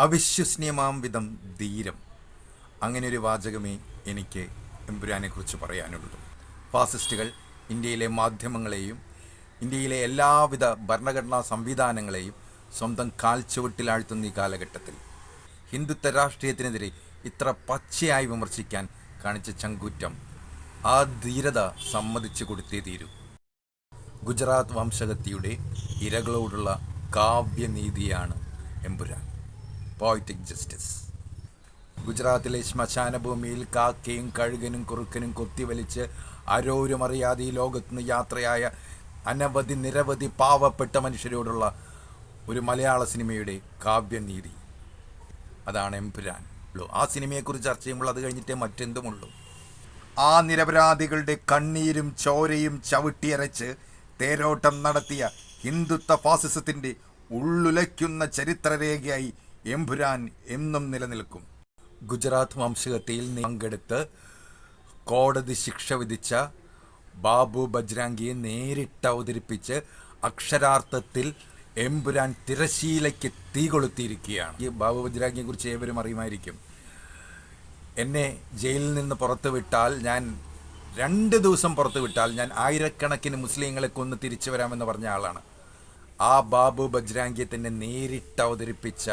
അവിശ്വസനീയമാം വിധം ധീരം. അങ്ങനെ ഒരു വാചകമേ എനിക്ക് എമ്പുരാനെക്കുറിച്ച് പറയാനുള്ളൂ. ഫാസിസ്റ്റുകൾ ഇന്ത്യയിലെ മാധ്യമങ്ങളെയും ഇന്ത്യയിലെ എല്ലാവിധ ഭരണഘടനാ സംവിധാനങ്ങളെയും സ്വന്തം കാൽച്ചുവട്ടിലാഴ്ത്തുന്ന ഈ കാലഘട്ടത്തിൽ ഹിന്ദുത്വ രാഷ്ട്രീയത്തിനെതിരെ ഇത്ര പച്ചയായി വിമർശിക്കാൻ കാണിച്ച ചങ്കൂറ്റം, ആ ധീരത സമ്മതിച്ചു കൊടുത്തേ തീരൂ. ഗുജറാത്ത് വംശഹത്യയുടെ ഇരകളോടുള്ള കാവ്യനീതിയാണ് എമ്പുരാൻ, പോയറ്റിക് ജസ്റ്റിസ്. ഗുജറാത്തിലെ ശ്മശാന ഭൂമിയിൽ കാക്കയും കഴുകനും കുറുക്കനും കൊത്തിവലിച്ച് ആരോരുമറിയാതെ ഈ ലോകത്തുനിന്ന് യാത്രയായ നിരവധി പാവപ്പെട്ട മനുഷ്യരോടുള്ള ഒരു മലയാള സിനിമയുടെ കാവ്യനീതി, അതാണ് എമ്പുരാൻ. ആ സിനിമയെക്കുറിച്ച് ചർച്ച ചെയ്യുമ്പോൾ അത് കഴിഞ്ഞിട്ടേ മറ്റെന്തുമുള്ളൂ. ആ നിരപരാധികളുടെ കണ്ണീരും ചോരയും ചവിട്ടിയരച്ച് തേരോട്ടം നടത്തിയ ഹിന്ദുത്വ ഫാസിസത്തിൻ്റെ ഉള്ളുലയ്ക്കുന്ന ചരിത്രരേഖയായി എമ്പുരാൻ എന്നും നിലനിൽക്കും. ഗുജറാത്ത് വംശഹത്യയിൽ പങ്കെടുത്ത് കോടതി ശിക്ഷ വിധിച്ച ബാബു ബജ്രാംഗിയെ നേരിട്ട് അവതരിപ്പിച്ച് അക്ഷരാർത്ഥത്തിൽ എമ്പുരാൻ തിരശീലയ്ക്ക് തീ കൊളുത്തിയിരിക്കുകയാണ്. ഈ ബാബു ബജ്രാംഗിയെ കുറിച്ച് ഏവരും അറിയുമായിരിക്കും. എന്നെ ജയിലിൽ നിന്ന് പുറത്തു വിട്ടാൽ, ഞാൻ 2 ദിവസം പുറത്തു വിട്ടാൽ ഞാൻ ആയിരക്കണക്കിന് മുസ്ലിങ്ങളെ കൊന്ന് തിരിച്ചു വരാമെന്ന് പറഞ്ഞ ആളാണ്. ആ ബാബു ബജ്രാംഗിയെ തന്നെ നേരിട്ട് അവതരിപ്പിച്ച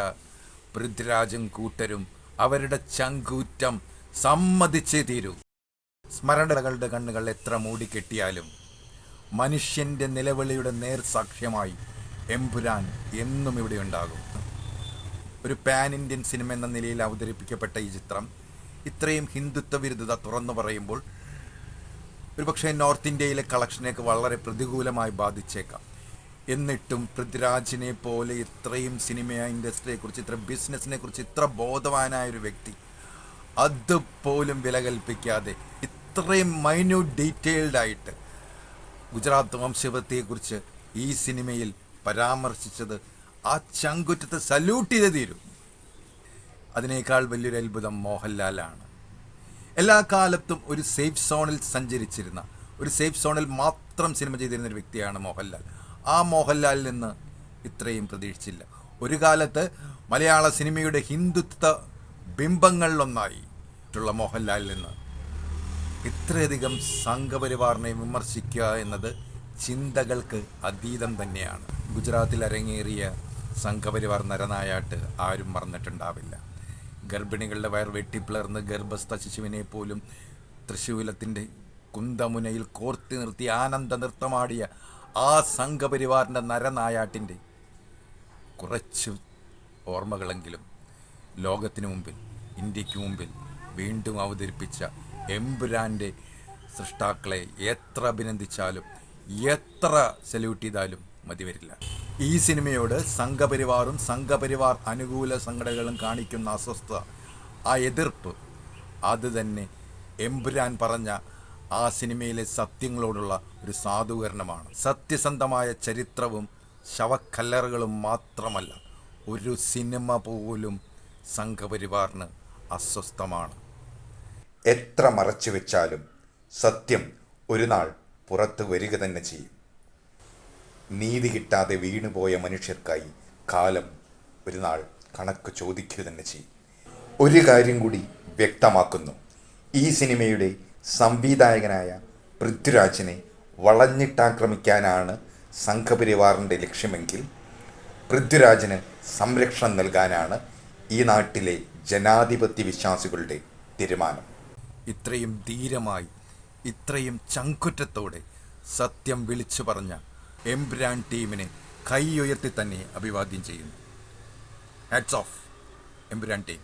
പൃഥ്വിരാജും കൂട്ടരും അവരുടെ ചങ്കൂറ്റം സമ്മതിച്ചേ തീരൂ. സ്മരണകളുടെ കണ്ണുകൾ എത്ര മൂടിക്കെട്ടിയാലും മനുഷ്യൻ്റെ നിലവിളിയുടെ നേർസാക്ഷ്യമായി എമ്പുരാൻ എന്നും ഇവിടെ ഉണ്ടാകും. ഒരു പാൻ ഇന്ത്യൻ സിനിമ എന്ന നിലയിൽ അവതരിപ്പിക്കപ്പെട്ട ഈ ചിത്രം ഇത്രയും ഹിന്ദുത്വ വിരുദ്ധത തുറന്നു പറയുമ്പോൾ ഒരുപക്ഷെ നോർത്ത് ഇന്ത്യയിലെ കളക്ഷനേക്ക് വളരെ പ്രതികൂലമായി ബാധിച്ചേക്കാം. എന്നിട്ടും പൃഥ്വിരാജിനെ പോലെ ഇത്രയും സിനിമ ഇൻഡസ്ട്രിയെക്കുറിച്ച്, ഇത്ര ബിസിനസ്സിനെക്കുറിച്ച് ഇത്ര ബോധവാനായൊരു വ്യക്തി അതുപോലും വില കൽപ്പിക്കാതെ ഇത്രയും മൈന്യൂട്ട് ഡീറ്റെയിൽഡായിട്ട് ഗുജറാത്ത് വംശഹത്യയെക്കുറിച്ച് ഈ സിനിമയിൽ പരാമർശിച്ചത് ആ ചങ്കുറ്റത്തെ സല്യൂട്ട് ചെയ്ത് തീരും. അതിനേക്കാൾ വലിയൊരു അത്ഭുതം മോഹൻലാലാണ്. എല്ലാ കാലത്തും ഒരു സേഫ് സോണിൽ സഞ്ചരിച്ചിരുന്ന, ഒരു സേഫ് സോണിൽ മാത്രം സിനിമ ചെയ്തിരുന്ന ഒരു വ്യക്തിയാണ് മോഹൻലാൽ. ആ മോഹൻലാലിൽ നിന്ന് ഇത്രയും പ്രതീക്ഷിച്ചില്ല. ഒരു കാലത്ത് മലയാള സിനിമയുടെ ഹിന്ദുത്വ ബിംബങ്ങളിലൊന്നായിട്ടുള്ള മോഹൻലാലിൽ നിന്ന് ഇത്രയധികം സംഘപരിവാറിനെ വിമർശിക്കുക എന്നത് ചിന്തകൾക്ക് അതീതം തന്നെയാണ്. ഗുജറാത്തിൽ അരങ്ങേറിയ സംഘപരിവാർ നരനായാട്ട് ആരും മറന്നിട്ടുണ്ടാവില്ല. ഗർഭിണികളുടെ വയർ വെട്ടിപ്പിളർന്ന് ഗർഭസ്ഥ ശിശുവിനെ പോലും തൃശൂലത്തിൻ്റെ കുന്തമുനയിൽ കോർത്തി നിർത്തി ആനന്ദ നൃത്തമാടിയ ആ സംഘപരിവാറിൻ്റെ നരനായാട്ടിൻ്റെ കുറച്ച് ഓർമ്മകളെങ്കിലും ലോകത്തിനു മുമ്പിൽ, ഇന്ത്യക്ക് മുമ്പിൽ വീണ്ടും അവതരിപ്പിച്ച എമ്പുരാൻ്റെ സൃഷ്ടാക്കളെ എത്ര അഭിനന്ദിച്ചാലും എത്ര സല്യൂട്ട് ചെയ്താലും മതി വരില്ല. ഈ സിനിമയോട് സംഘപരിവാറും സംഘപരിവാർ അനുകൂല സംഘടനകളും കാണിക്കുന്ന അസ്വസ്ഥത, ആ എതിർപ്പ്, അത് തന്നെ എമ്പുരാൻ പറഞ്ഞ ആ സിനിമയിലെ സത്യങ്ങളോടുള്ള ഒരു സാധൂകരണമാണ്. സത്യസന്ധമായ ചരിത്രവും ശവക്കല്ലറുകളും മാത്രമല്ല, ഒരു സിനിമ പോലും സംഘപരിവാറിന് അസ്വസ്ഥമാണ്. എത്ര മറച്ചു വെച്ചാലും സത്യം ഒരു നാൾ പുറത്തു വരിക തന്നെ ചെയ്യും. നീതി കിട്ടാതെ വീണുപോയ മനുഷ്യർക്കായി കാലം ഒരു നാൾ കണക്ക് ചോദിക്കുക തന്നെ ചെയ്യും. ഒരു കാര്യം കൂടി വ്യക്തമാക്കുന്നു, ഈ സിനിമയുടെ സംവിധായകനായ പൃഥ്വിരാജിനെ വളഞ്ഞിട്ടാക്രമിക്കാനാണ് സംഘപരിവാറിൻ്റെ ലക്ഷ്യമെങ്കിൽ പൃഥ്വിരാജിന് സംരക്ഷണം നൽകാനാണ് ഈ നാട്ടിലെ ജനാധിപത്യ വിശ്വാസികളുടെ തീരുമാനം. ഇത്രയും ധീരമായി, ഇത്രയും ചങ്കുറ്റത്തോടെ സത്യം വിളിച്ചു പറഞ്ഞ എമ്പുരാൻ ടീമിനെ കൈ ഉയർത്തി തന്നെ അഭിവാദ്യം ചെയ്യുന്നു. Hats off Empuraan team.